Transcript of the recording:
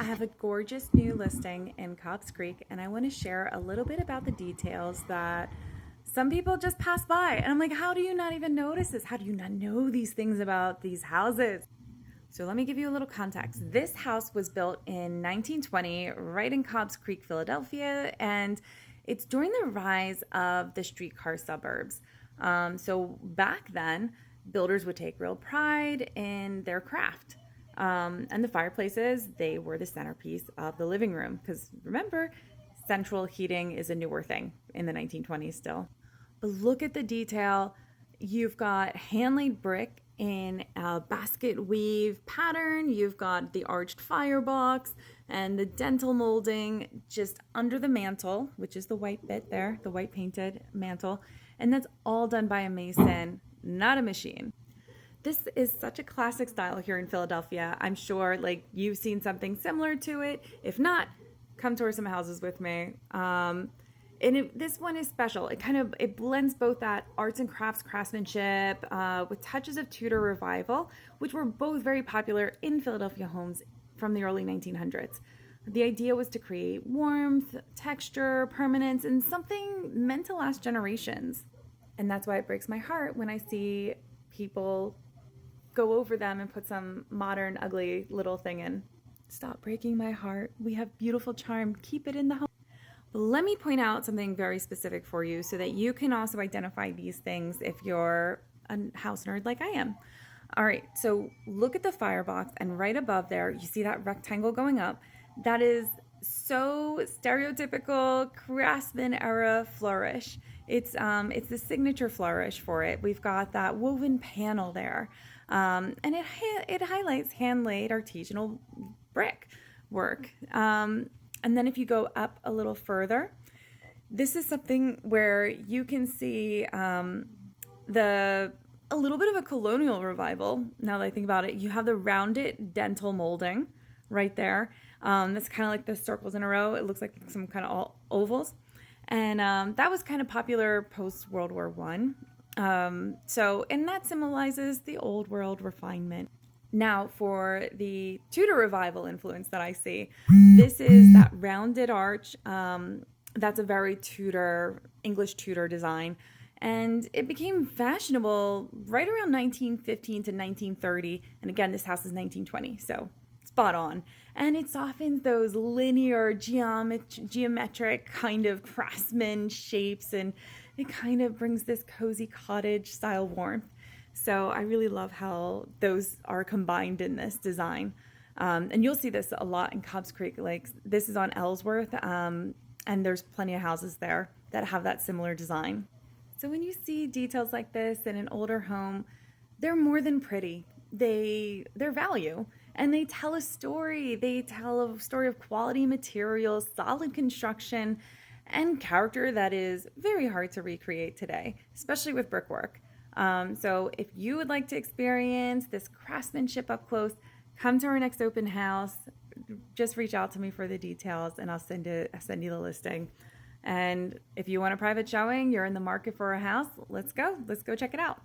I have a gorgeous new listing in Cobbs Creek, and I want to share a little bit about the details that some people just pass by. And I'm like, how do you not even notice this? How do you not know these things about these houses? So let me give you a little context. This house was built in 1920, right in Cobbs Creek, Philadelphia, and it's during the rise of the streetcar suburbs. So back then, builders would take real pride in their craft. And the fireplaces, they were the centerpiece of the living room. Because remember, central heating is a newer thing in the 1920s still. But look at the detail. You've got hand laid brick in a basket weave pattern. You've got the arched firebox and the dental molding just under the mantle, which is the white bit there, the white painted mantle. And that's all done by a mason, not a machine. This is such a classic style here in Philadelphia. I'm sure like you've seen something similar to it. If not, come tour some houses with me. This one is special. It blends both that arts and crafts craftsmanship with touches of Tudor revival, which were both very popular in Philadelphia homes from the early 1900s. The idea was to create warmth, texture, permanence, and something meant to last generations. And that's why it breaks my heart when I see people go over them and put some modern, ugly little thing in. Stop breaking my heart. We have beautiful charm. Keep it in the home. But let me point out something very specific for you so that you can also identify these things if you're a house nerd like I am. All right, so look at the firebox, and right above there, you see that rectangle going up. That is so stereotypical Craftsman era flourish. It's the signature flourish for it. We've got that woven panel there, and it highlights hand laid artisanal brick work. And then if you go up a little further, this is something where you can see a little bit of a colonial revival. Now that I think about it, you have the rounded dental molding right there. That's kind of like the circles in a row. It looks like some kind of ovals. And that was kind of popular post World War One. And that symbolizes the old world refinement. Now, for the Tudor revival influence that I see, this is that rounded arch. That's a very English Tudor design. And it became fashionable right around 1915 to 1930. And again, this house is 1920, so spot on. And it softens those linear geometric kind of craftsman shapes, and it kind of brings this cozy cottage style warmth. So I really love how those are combined in this design. And you'll see this a lot in Cobbs Creek. Like this is on Ellsworth, and there's plenty of houses there that have that similar design. So when you see details like this in an older home, they're more than pretty. They're value, and they tell a story. They tell a story of quality materials, solid construction, and character that is very hard to recreate today, especially with brickwork. So if you would like to experience this craftsmanship up close, come to our next open house. Just reach out to me for the details, and I'll send you the listing. And if you want a private showing, you're in the market for a house, let's go check it out.